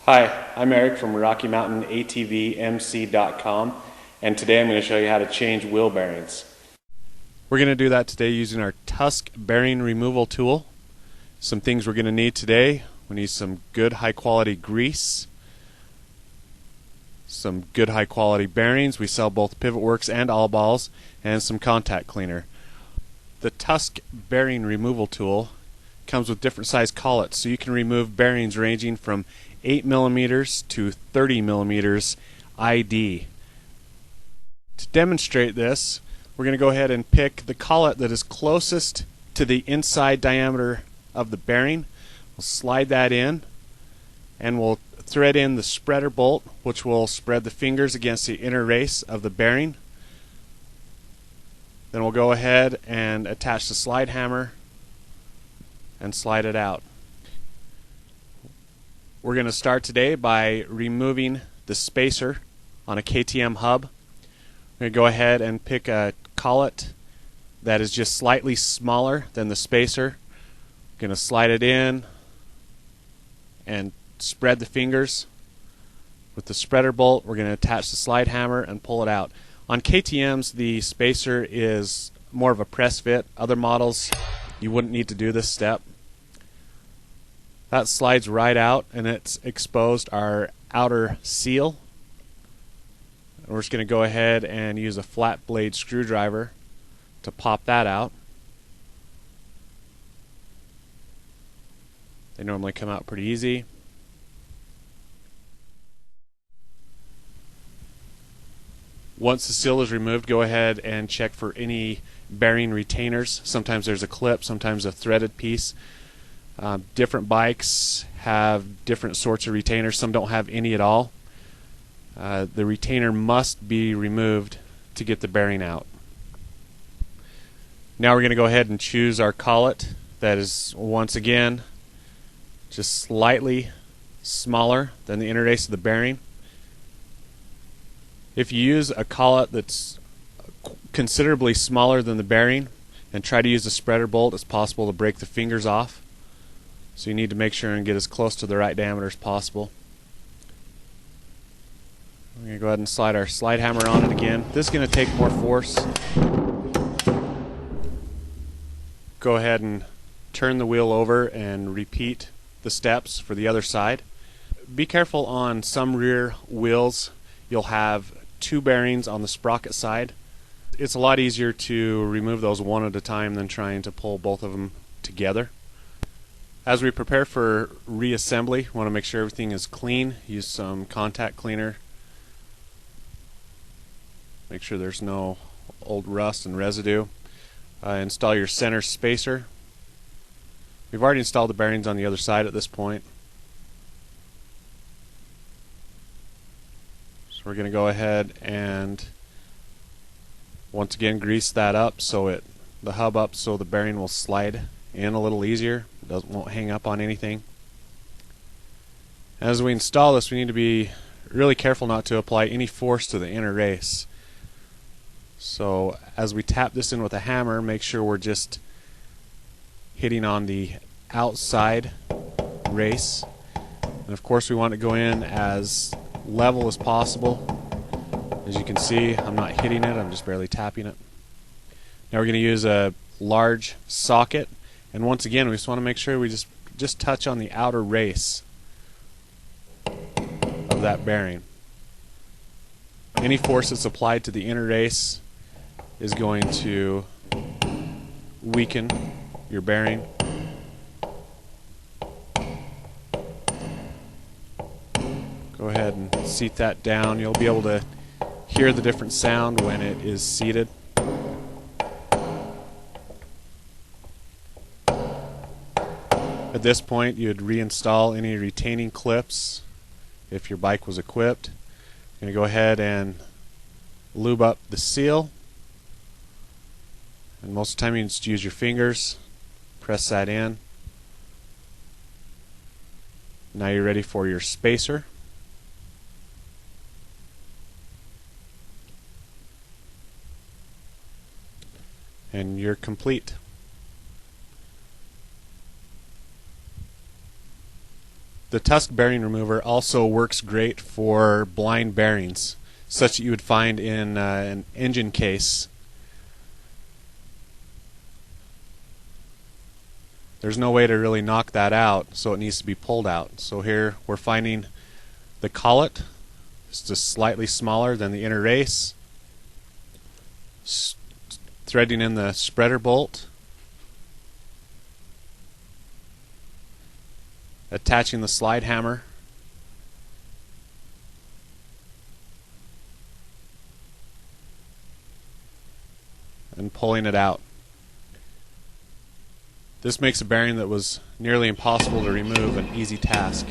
Hi, I'm Eric from Rocky Mountain ATV MC.com, and today I'm going to show you how to change wheel bearings. We're going to do that today using our Tusk Bearing Removal tool. Some things we're going to need today: we need some good high quality grease, some good high quality bearings. We sell both pivot works and all balls, and some contact cleaner. The Tusk Bearing Removal tool comes with different size collets, so you can remove bearings ranging from 8 millimeters to 30 millimeters ID. To demonstrate this, we're going to go ahead and pick the collet that is closest to the inside diameter of the bearing. We'll slide that in, and we'll thread in the spreader bolt, which will spread the fingers against the inner race of the bearing. Then we'll go ahead and attach the slide hammer and slide it out. We're going to start today by removing the spacer on a KTM hub. We're going to go ahead and pick a collet that is just slightly smaller than the spacer. We're going to slide it in and spread the fingers. With the spreader bolt, we're going to attach the slide hammer and pull it out. On KTM's, the spacer is more of a press fit. Other models, you wouldn't need to do this step. That slides right out, and it's exposed our outer seal. We're just going to go ahead and use a flat blade screwdriver to pop that out. They normally come out pretty easy. Once the seal is removed, go ahead and check for any bearing retainers. Sometimes there's a clip, sometimes a threaded piece. Different bikes have different sorts of retainers. Some don't have any at all. The retainer must be removed to get the bearing out. Now we're going to go ahead and choose our collet that is, once again, just slightly smaller than the inner race of the bearing. If you use a collet that's considerably smaller than the bearing and try to use a spreader bolt, it's possible to break the fingers off. So you need to make sure and get as close to the right diameter as possible. We're going to go ahead and slide our slide hammer on it again. This is going to take more force. Go ahead and turn the wheel over and repeat the steps for the other side. Be careful on some rear wheels. You'll have two bearings on the sprocket side. It's a lot easier to remove those one at a time than trying to pull both of them together. As we prepare for reassembly, we want to make sure everything is clean. Use some contact cleaner. Make sure there's no old rust and residue. Install your center spacer. We've already installed the bearings on the other side at this point. So we're going to go ahead and once again grease that up, so the hub up, so the bearing will slide in a little easier. Won't hang up on anything. As we install this, we need to be really careful not to apply any force to the inner race. So as we tap this in with a hammer, make sure we're just hitting on the outside race. And of course we want to go in as level as possible. As you can see, I'm not hitting it, I'm just barely tapping it. Now we're going to use a large socket. And once again, we just want to make sure we just touch on the outer race of that bearing. Any force that's applied to the inner race is going to weaken your bearing. Go ahead and seat that down. You'll be able to hear the different sound when it is seated. At this point, you'd reinstall any retaining clips if your bike was equipped. You're going to go ahead and lube up the seal. And most of the time you just use your fingers, press that in. Now you're ready for your spacer. And you're complete. The Tusk Bearing Remover also works great for blind bearings, such that you would find in an engine case. There's no way to really knock that out, so it needs to be pulled out. So here we're finding the collet. It's just slightly smaller than the inner race. Threading in the spreader bolt. Attaching the slide hammer. And pulling it out. This makes a bearing that was nearly impossible to remove an easy task.